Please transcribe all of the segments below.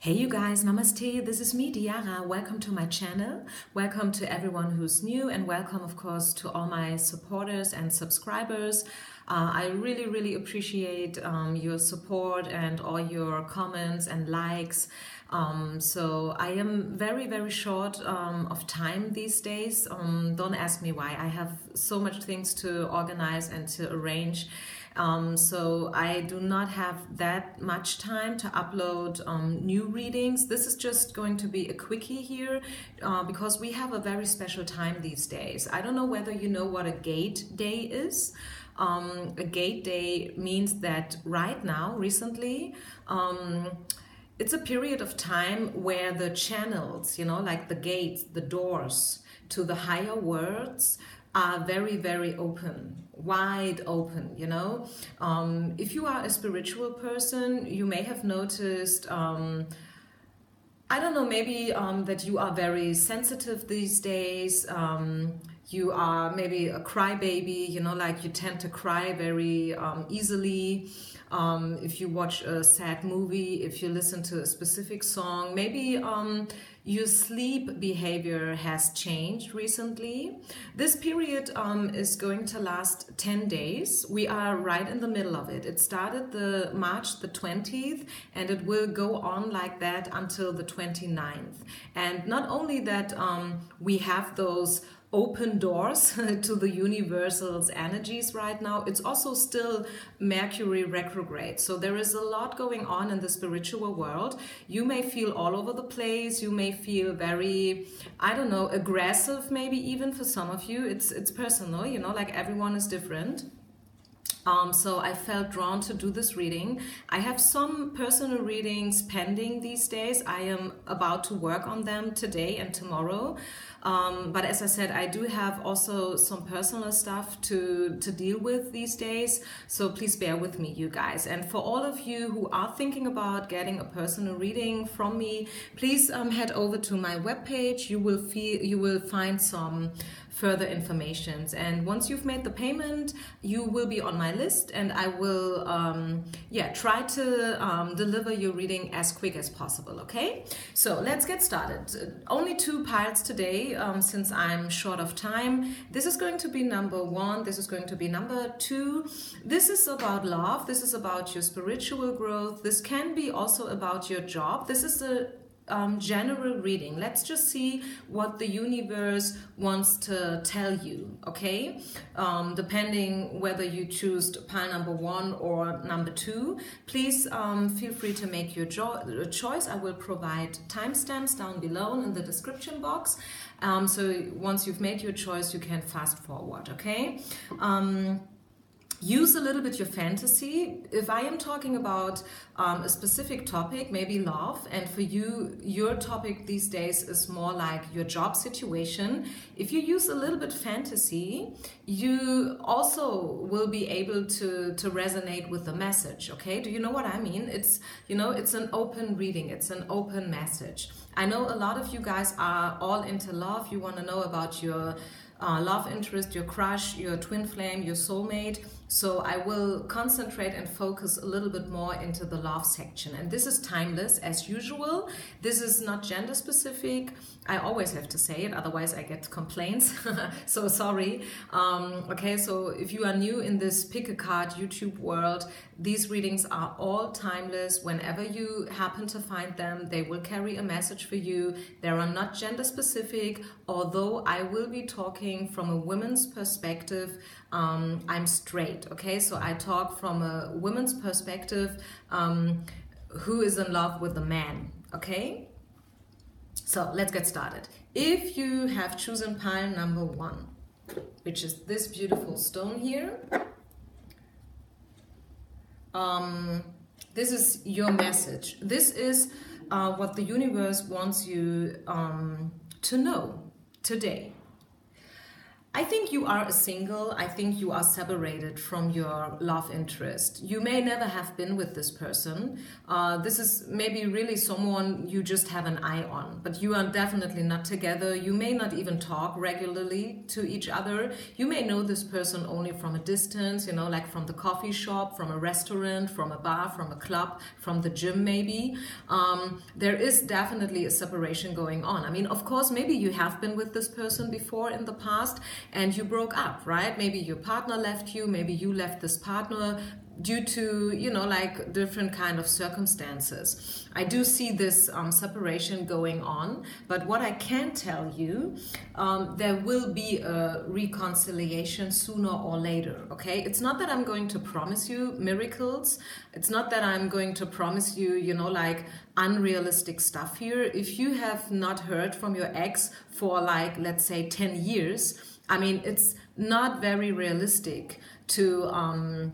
Hey you guys, namaste, this is me, Diara. Welcome to my channel. Welcome to everyone who's new and welcome of course to all my supporters and subscribers. I really appreciate your support and all your comments and likes. So I am very short of time these days. Don't ask me why. I have so much things to organize and to arrange. So I do not have that much time to upload new readings. This is just going to be a quickie here because we have a very special time these days. I don't know whether you know what a gate day is. A gate day means that right now, recently, it's a period of time where the channels, like the gates, the doors to the higher worlds are very open, wide open, If you are a spiritual person, you may have noticed, I don't know, maybe that you are very sensitive these days. You are maybe a crybaby, like you tend to cry very easily. If you watch a sad movie, if you listen to a specific song, maybe your sleep behavior has changed recently. This period is going to last 10 days. We are right in the middle of it. It started March the 20th and it will go on like that until the 29th. And not only that, we have those open doors to the universal's energies right now. It's also still Mercury retrograde. So there is a lot going on in the spiritual world. You may feel all over the place. You may feel very, I don't know, aggressive maybe even for some of you. It's personal, like everyone is different. So I felt drawn to do this reading. I have some personal readings pending these days. I am about to work on them today and tomorrow. But as I said, I do have also some personal stuff to deal with these days. So please bear with me, you guys. And for all of you who are thinking about getting a personal reading from me, please head over to my webpage. You will find some further information, and once you've made the payment, you will be on my list, and I will try to deliver your reading as quick as possible. Okay, so let's get started. Only 2 piles today, since I'm short of time. This is going to be number 1, this is going to be number 2. This is about love, this is about your spiritual growth, this can be also about your job. This is a general reading. Let's just see what the universe wants to tell you, okay? Depending whether you choose pile number 1 or number 2, please feel free to make your choice. I will provide timestamps down below in the description box. So once you've made your choice, you can fast forward, okay? Use a little bit your fantasy. If I am talking about a specific topic, maybe love, and for you, your topic these days is more like your job situation, if you use a little bit fantasy, you also will be able to resonate with the message, okay? Do you know what I mean? It's an open reading, it's an open message. I know a lot of you guys are all into love. You want to know about your love interest, your crush, your twin flame, your soulmate. So I will concentrate and focus a little bit more into the love section. And this is timeless as usual. This is not gender specific. I always have to say it, otherwise I get complaints. So sorry. Okay, so if you are new in this pick a card YouTube world, these readings are all timeless. Whenever you happen to find them, they will carry a message for you. They are not gender specific, although I will be talking from a woman's perspective. I'm straight, okay? So I talk from a woman's perspective who is in love with a man, okay? So let's get started. If you have chosen pile number 1, which is this beautiful stone here, this is your message. This is what the universe wants you to know today. I think you are a single. I think you are separated from your love interest. You may never have been with this person. This is maybe really someone you just have an eye on, but you are definitely not together. You may not even talk regularly to each other. You may know this person only from a distance, you know, like from the coffee shop, from a restaurant, from a bar, from a club, from the gym maybe. There is definitely a separation going on. I mean, of course, maybe you have been with this person before in the past, and you broke up, right? Maybe your partner left you, maybe you left this partner due to, you know, like different kind of circumstances. I do see this separation going on, but what I can tell you, there will be a reconciliation sooner or later, okay? It's not that I'm going to promise you miracles. It's not that I'm going to promise you, you know, like unrealistic stuff here. If you have not heard from your ex for like, let's say 10 years, I mean, it's not very realistic to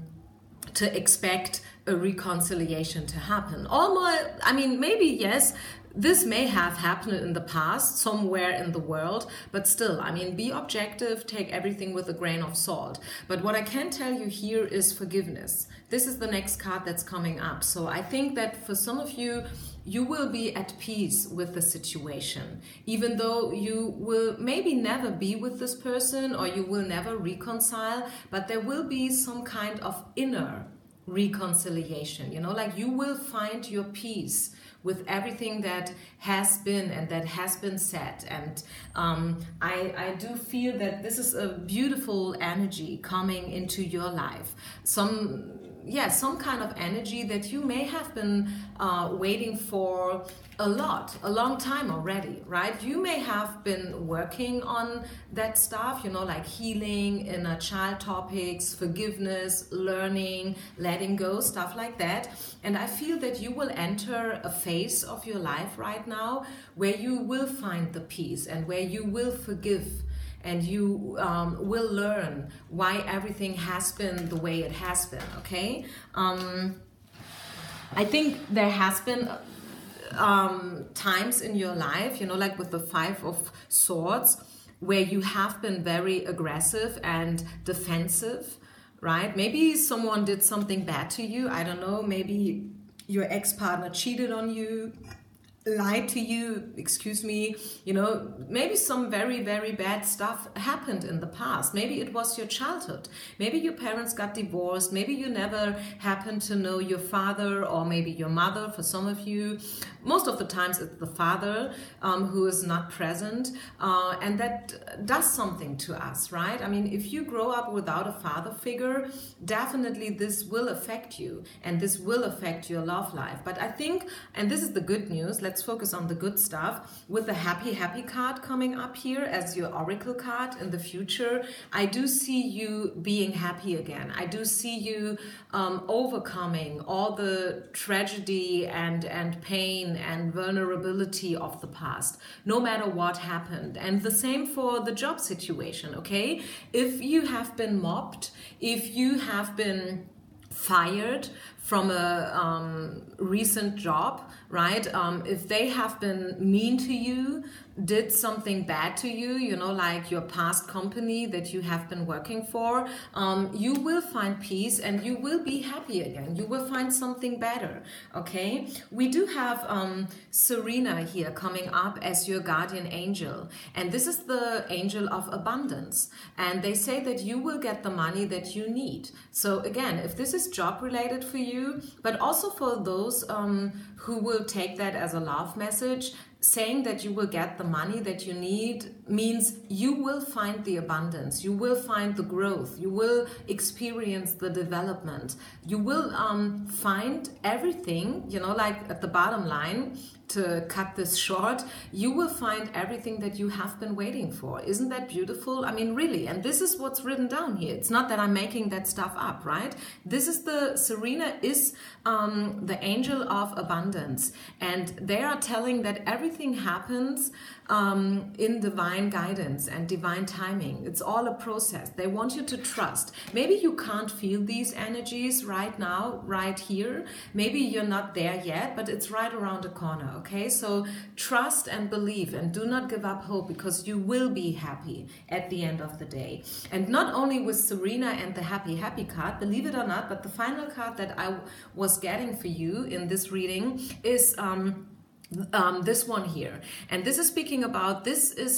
expect a reconciliation to happen. Almost, I mean, maybe yes, this may have happened in the past somewhere in the world, but still, I mean, be objective, take everything with a grain of salt. But what I can tell you here is forgiveness. This is the next card that's coming up. So I think that for some of you, you will be at peace with the situation, even though you will maybe never be with this person or you will never reconcile, but there will be some kind of inner reconciliation, you know, like you will find your peace with everything that has been and that has been said. And I do feel that this is a beautiful energy coming into your life. Some kind of energy that you may have been waiting for a long time already, right? You may have been working on that stuff, you know, like healing, inner child topics, forgiveness, learning, letting go, stuff like that. And I feel that you will enter a phase of your life right now where you will find the peace and where you will forgive. And you will learn why everything has been the way it has been, okay? I think there has been times in your life, you know, like with the 5 of Swords, where you have been very aggressive and defensive, right? Maybe someone did something bad to you. I don't know, maybe your ex-partner cheated on you, lied to you, excuse me, you know, maybe some very, very bad stuff happened in the past. Maybe it was your childhood. Maybe your parents got divorced. Maybe you never happened to know your father or maybe your mother for some of you. Most of the times it's the father who is not present, and that does something to us, right? I mean, if you grow up without a father figure, definitely this will affect you and this will affect your love life. But I think, and this is the good news, let's focus on the good stuff. With the happy card coming up here as your oracle card in the future, I do see you being happy again. I do see you overcoming all the tragedy and pain and vulnerability of the past, no matter what happened. And the same for the job situation, okay? If you have been mobbed, if you have been fired from a recent job, right? If they have been mean to you, did something bad to you, you know, like your past company that you have been working for, you will find peace and you will be happy again. You will find something better, okay? We do have Serena here coming up as your guardian angel. And this is the angel of abundance. And they say that you will get the money that you need. So again, if this is job related for you, but also for those who will take that as a love message, saying that you will get the money that you need means you will find the abundance, you will find the growth, you will experience the development, you will find everything, you know, like at the bottom line, to cut this short, you will find everything that you have been waiting for. Isn't that beautiful? I mean, really, and this is what's written down here. It's not that I'm making that stuff up, right? This is the, Serena is the angel of abundance, and they are telling that everything everything happens in divine guidance and divine timing. It's all a process. They want you to trust. Maybe you can't feel these energies right now, right here. Maybe you're not there yet, but it's right around the corner, okay? So trust and believe, and do not give up hope, because you will be happy at the end of the day. And not only with Serena and the happy card, believe it or not, but the final card that I was getting for you in this reading is this one here. And this is speaking about,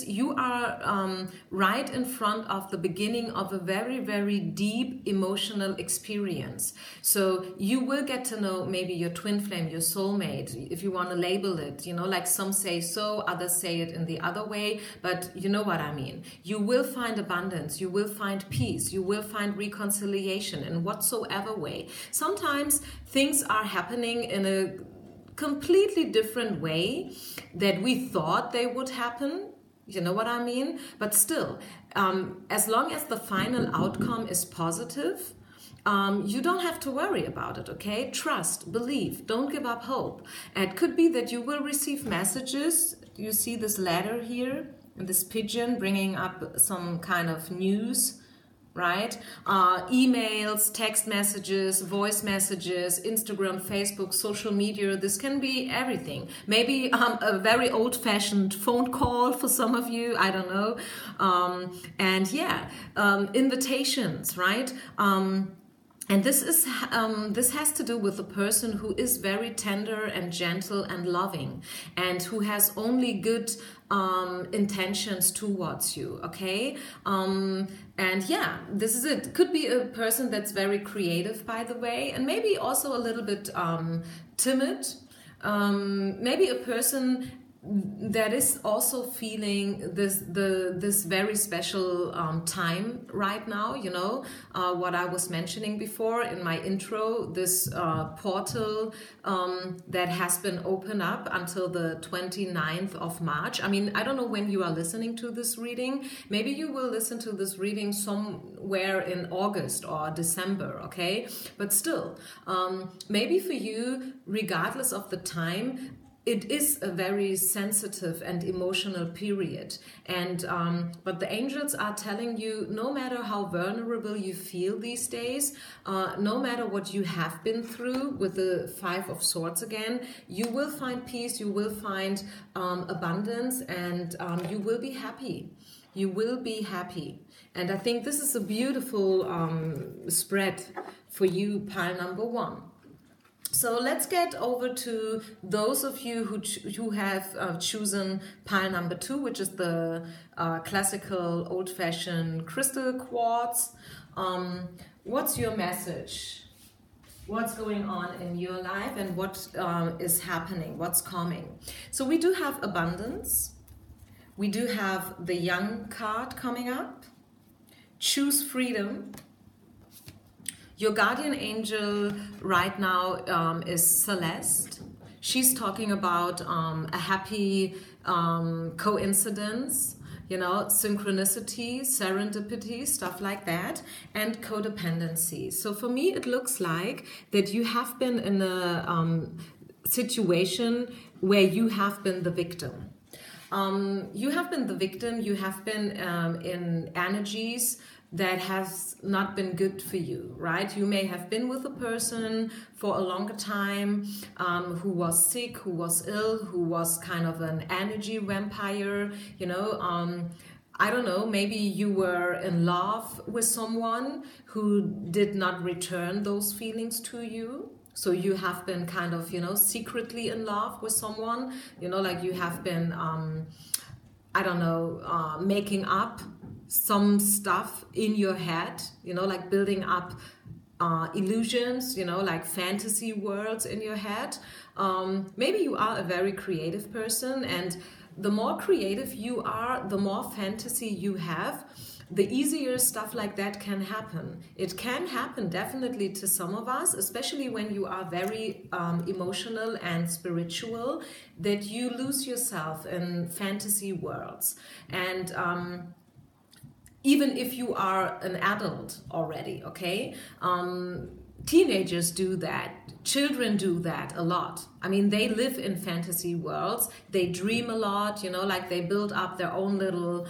you are right in front of the beginning of a very, very deep emotional experience. So you will get to know maybe your twin flame, your soulmate, if you want to label it, you know, like some say so, others say it in the other way, but you know what I mean. You will find abundance, you will find peace, you will find reconciliation in whatsoever way. Sometimes things are happening in a completely different way that we thought they would happen, you know what I mean? But still, as long as the final outcome is positive, you don't have to worry about it, okay? Trust, believe, don't give up hope. It could be that you will receive messages. You see this ladder here, and this pigeon bringing up some kind of news, right? Emails, text messages, voice messages, Instagram, Facebook, social media. This can be everything. Maybe a very old-fashioned phone call for some of you, I don't know. And yeah, invitations, right? And this has to do with a person who is very tender and gentle and loving, and who has only good intentions towards you, okay? And yeah, this is it. Could be a person that's very creative, by the way, and maybe also a little bit timid. Maybe a person that is also feeling this very special time right now, you know, what I was mentioning before in my intro, this portal that has been opened up until the 29th of March. I mean, I don't know when you are listening to this reading. Maybe you will listen to this reading somewhere in August or December, okay? But still, maybe for you, regardless of the time, it is a very sensitive and emotional period, and but the angels are telling you, no matter how vulnerable you feel these days, no matter what you have been through with the Five of Swords again, you will find peace, you will find abundance, and you will be happy. You will be happy. And I think this is a beautiful spread for you, pile number one. So let's get over to those of you who have chosen pile number two, which is the classical old-fashioned crystal quartz. What's your message? What's going on in your life, and what is happening? What's coming? So we do have abundance. We do have the young card coming up. Choose freedom. Your guardian angel right now is Celeste. She's talking about a happy coincidence, you know, synchronicity, serendipity, stuff like that, and codependency. So for me, it looks like that you have been in a situation where you have been the victim. You have been the victim, you have been in energies that has not been good for you, right? You may have been with a person for a longer time who was sick, who was ill, who was kind of an energy vampire, you know. I don't know, maybe you were in love with someone who did not return those feelings to you. So you have been kind of, you know, secretly in love with someone, you know, like you have been, I don't know, making up some stuff in your head, you know, like building up illusions, you know, like fantasy worlds in your head. Maybe you are a very creative person, and the more creative you are, the more fantasy you have, the easier stuff like that can happen. It can happen definitely to some of us, especially when you are very emotional and spiritual, that you lose yourself in fantasy worlds. And even if you are an adult already, okay? teenagers do that. Children do that a lot. I mean, they live in fantasy worlds. They dream a lot, you know, like they build up their own little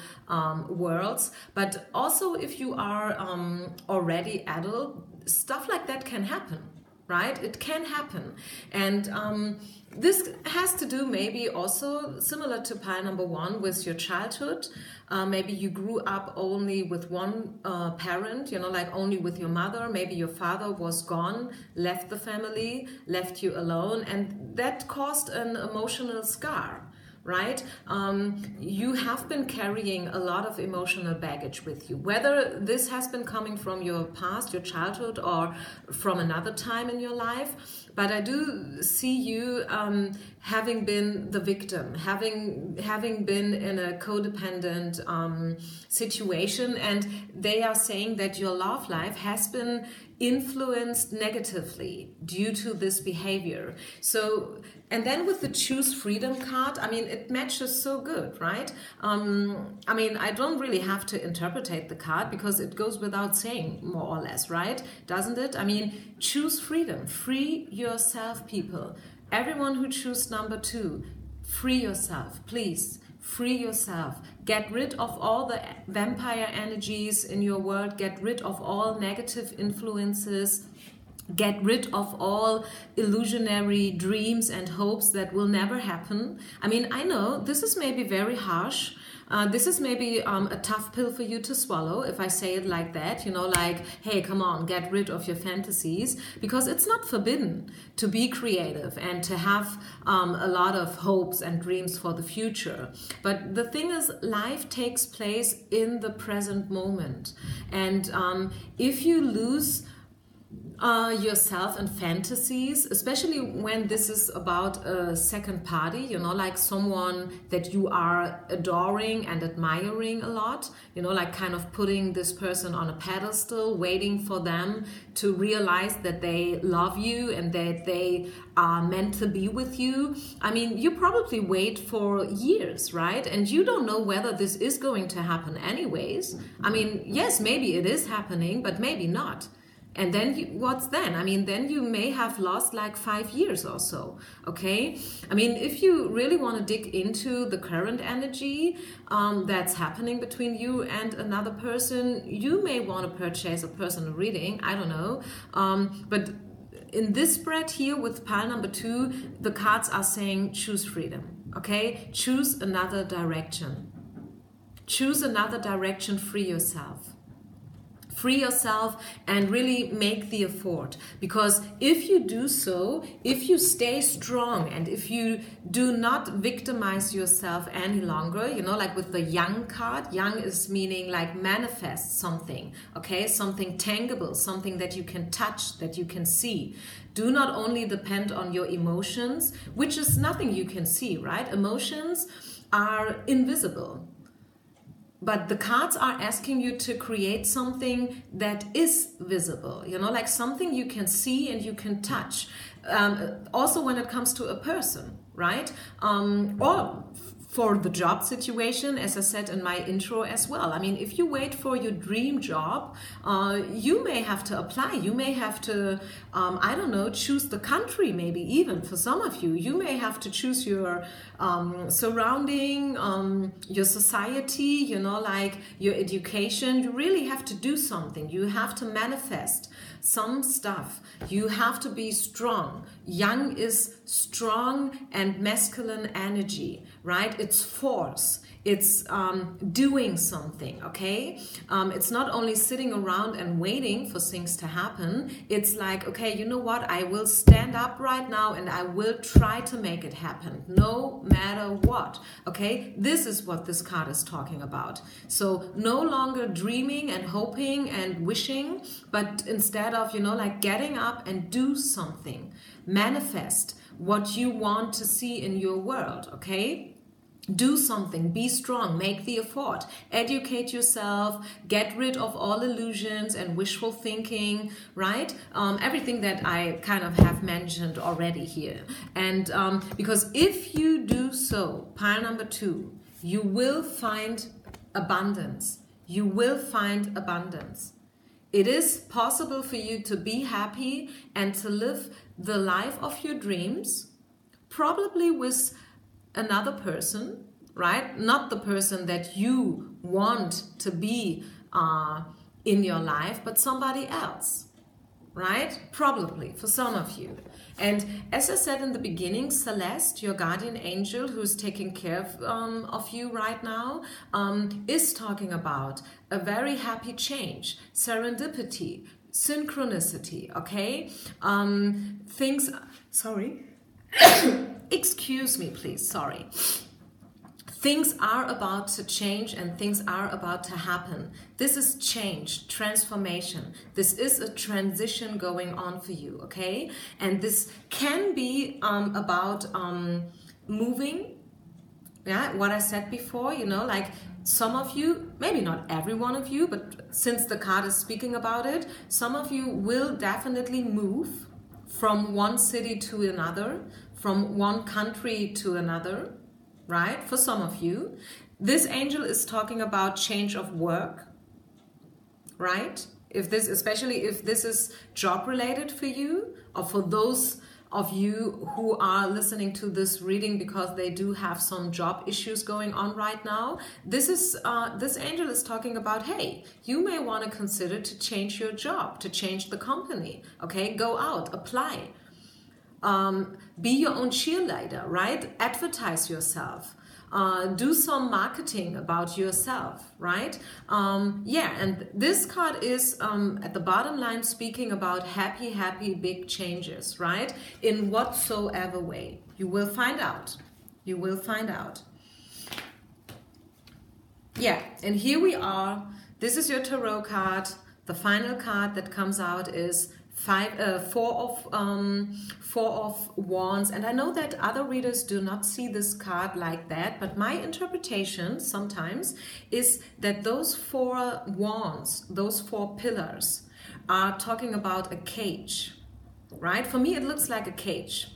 worlds. But also, if you are already adult, stuff like that can happen, right? It can happen. And this has to do maybe also similar to pile number one with your childhood. Maybe you grew up only with one parent, you know, like only with your mother. Maybe your father was gone, left the family, left you alone, and that caused an emotional scar. Right? You have been carrying a lot of emotional baggage with you, whether this has been coming from your past, your childhood, or from another time in your life. But I do see you having been the victim, having been in a codependent situation, and they are saying that your love life has been influenced negatively due to this behavior. So, and then with the choose freedom card, I mean, it matches so good, right? I mean, I don't really have to interpretate the card because it goes without saying, more or less, right? Doesn't it? I mean, choose freedom, free yourself, people. Everyone who chooses number two, free yourself, please. Free yourself. Get rid of all the vampire energies in your world. Get rid of all negative influences. Get rid of all illusionary dreams and hopes that will never happen. I mean, I know this is maybe very harsh. This is maybe a tough pill for you to swallow if I say it like that, you know, like, hey, come on, get rid of your fantasies, because it's not forbidden to be creative and to have a lot of hopes and dreams for the future. But the thing is, life takes place in the present moment. And if you lose yourself and fantasies, especially when this is about a second party, you know, like someone that you are adoring and admiring a lot, you know, like kind of putting this person on a pedestal, waiting for them to realize that they love you and that they are meant to be with you. I mean, you probably wait for years, right? And you don't know whether this is going to happen anyways. I mean, yes, maybe it is happening, but maybe not. And then what's then? I mean, then you may have lost like 5 years or so, okay? I mean, if you really want to dig into the current energy that's happening between you and another person, you may want to purchase a personal reading, I don't know. But in this spread here with pile number two, the cards are saying choose freedom, okay? Choose another direction. Choose another direction, free yourself. Free yourself and really make the effort, because if you do so, if you stay strong and if you do not victimize yourself any longer, you know, like with the Young card, Young is meaning like manifest something, okay, something tangible, something that you can touch, that you can see. Do not only depend on your emotions, which is nothing you can see, right? Emotions are invisible. But the cards are asking you to create something that is visible, you know, like something you can see and you can touch. Also when it comes to a person, right? Or for the job situation, as I said in my intro as well. I mean, if you wait for your dream job, you may have to apply. You may have to, I don't know, choose the country maybe even for some of you. You may have to choose your surrounding, your society, you know, like your education. You really have to do something. You have to manifest some stuff. You have to be strong. Young is strong and masculine energy, right? It's force. It's doing something, okay? It's not only sitting around and waiting for things to happen. It's like, okay, you know what? I will stand up right now and I will try to make it happen, no matter what, okay? This is what this card is talking about. So no longer dreaming and hoping and wishing, but instead of, you know, like getting up and do something. Manifest what you want to see in your world, okay? Do something, be strong, make the effort, educate yourself, get rid of all illusions and wishful thinking, right? Everything that I kind of have mentioned already here. And because if you do so, pile number 2, you will find abundance. You will find abundance. It is possible for you to be happy and to live the life of your dreams, probably with another person, right? Not the person that you want to be in your life, but somebody else, right? Probably for some of you. And as I said in the beginning, Celeste, your guardian angel who's taking care of you right now, is talking about a very happy change, serendipity, synchronicity, okay? Excuse me, please, sorry. Things are about to change and things are about to happen. This is change, transformation. This is a transition going on for you, okay? And this can be about moving, yeah, what I said before, you know, like some of you, maybe not every one of you, but since the card is speaking about it, some of you will definitely move from one city to another, from one country to another, right? For some of you, this angel is talking about change of work, right? Especially if this is job related for you, or for those of you who are listening to this reading because they do have some job issues going on right now, this angel is talking about, hey, you may want to consider to change your job, to change the company, okay? Go out, apply. Be your own cheerleader, right? Advertise yourself. Do some marketing about yourself, right? Yeah, and this card is at the bottom line speaking about happy, happy, big changes, right? In whatsoever way. You will find out. You will find out. Yeah, and here we are. This is your tarot card. The final card that comes out is Four of Wands, and I know that other readers do not see this card like that, but my interpretation sometimes is that those 4 wands, those 4 pillars, are talking about a cage, right? For me, it looks like a cage.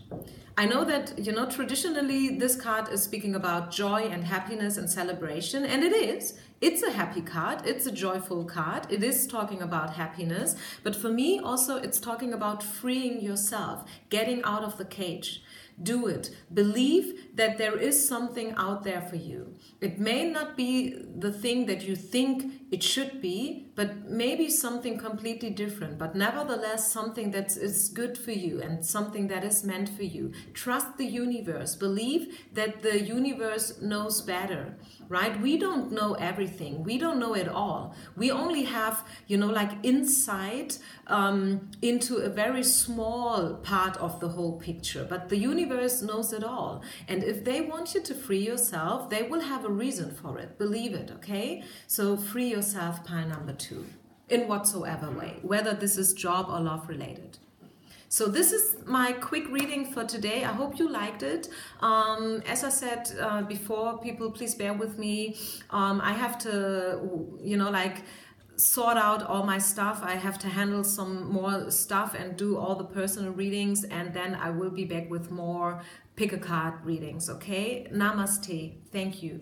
I know that, you know, traditionally this card is speaking about joy and happiness and celebration, and it is. It's a happy card. It's a joyful card. It is talking about happiness. But for me, also, it's talking about freeing yourself, getting out of the cage. Do it. Believe that there is something out there for you. It may not be the thing that you think it should be, but maybe something completely different. But nevertheless, something that is good for you and something that is meant for you. Trust the universe. Believe that the universe knows better, right? We don't know everything. We don't know it all. We only have, you know, like insight into a very small part of the whole picture. But the universe knows it all. And if they want you to free yourself, they will have a reason for it. Believe it, okay? So free yourself, pile number 2, in whatsoever way, whether this is job or love related. So this is my quick reading for today. I hope you liked it. As I said before, people, please bear with me. I have to, you know, like sort out all my stuff. I have to handle some more stuff and do all the personal readings, and then I will be back with more pick a card readings, okay? Namaste. Thank you.